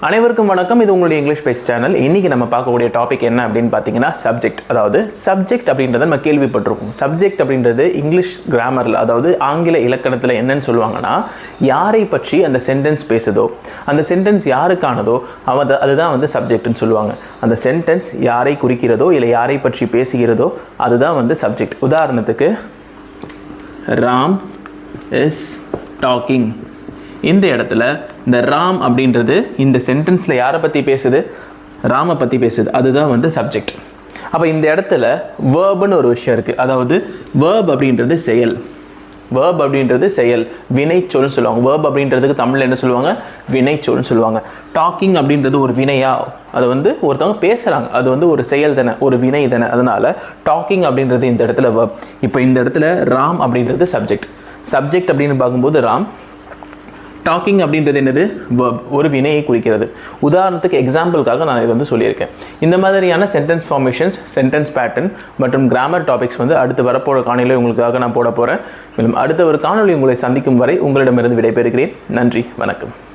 அனைவருக்கும் வணக்கம். இது உங்களுடைய இங்கிலீஷ் பேஸ் சேனல். இன்னைக்கு நம்ம பார்க்கக்கூடிய டாபிக் என்ன அப்படின்னு பார்த்தீங்கன்னா சப்ஜெக்ட். அதாவது சப்ஜெக்ட் அப்படின்றத நம்ம கேள்விப்பட்டிருக்கோம். சப்ஜெக்ட் அப்படின்றது இங்கிலீஷ் கிராமரில், அதாவது ஆங்கில இலக்கணத்தில் என்னன்னு சொல்லுவாங்கன்னா, யாரை பற்றி அந்த சென்டென்ஸ் பேசுதோ, அந்த சென்டென்ஸ் யாருக்கானதோ அதுதான் வந்து சப்ஜெக்ட்னு சொல்லுவாங்க. அந்த சென்டென்ஸ் யாரை குறிக்கிறதோ இல்லை யாரை பற்றி பேசுகிறதோ அதுதான் வந்து சப்ஜெக்ட். உதாரணத்துக்கு, ராம் இஸ் டாக்கிங். இந்த இடத்துல இந்த ராம் அப்படின்றது இந்த சென்டென்ஸில் யாரை பற்றி பேசுது? ராமை பற்றி பேசுது. அதுதான் வந்து சப்ஜெக்ட். அப்போ இந்த இடத்துல வேர்புன்னு ஒரு விஷயம் இருக்குது. அதாவது வேர்ப் அப்படின்றது செயல். வேர்ப் அப்படின்றது செயல், வினைச்சொல்னு சொல்லுவாங்க. வேர்ப் அப்படின்றதுக்கு தமிழில் என்ன சொல்லுவாங்க? வினைச்சொல்னு சொல்லுவாங்க. டாக்கிங் அப்படின்றது ஒரு வினையா? அது வந்து ஒருத்தவங்க பேசுகிறாங்க, அது வந்து ஒரு செயல் தானே, ஒரு வினை தானே. அதனால டாக்கிங் அப்படின்றது இந்த இடத்துல வேர்ப். இப்போ இந்த இடத்துல ராம் அப்படின்றது சப்ஜெக்ட். சப்ஜெக்ட் அப்படின்னு பார்க்கும்போது ராம், டாக்கிங் அப்படின்றது என்னது? வேர்ப், ஒரு வினையை குறிக்கிறது. உதாரணத்துக்கு எக்ஸாம்பிளுக்காக நான் இதை வந்து சொல்லியிருக்கேன். இந்த மாதிரியான சென்டென்ஸ் ஃபார்மேஷன்ஸ், சென்டென்ஸ் பேட்டர்ன் மற்றும் கிராமர் டாபிக்ஸ் வந்து அடுத்து வரப்போகிற காணொலியில் உங்களுக்காக நான் போட போகிறேன். மேலும் அடுத்த ஒரு காணொலி உங்களை சந்திக்கும் வரை உங்களிடமிருந்து விடைபெறுகிறேன். நன்றி, வணக்கம்.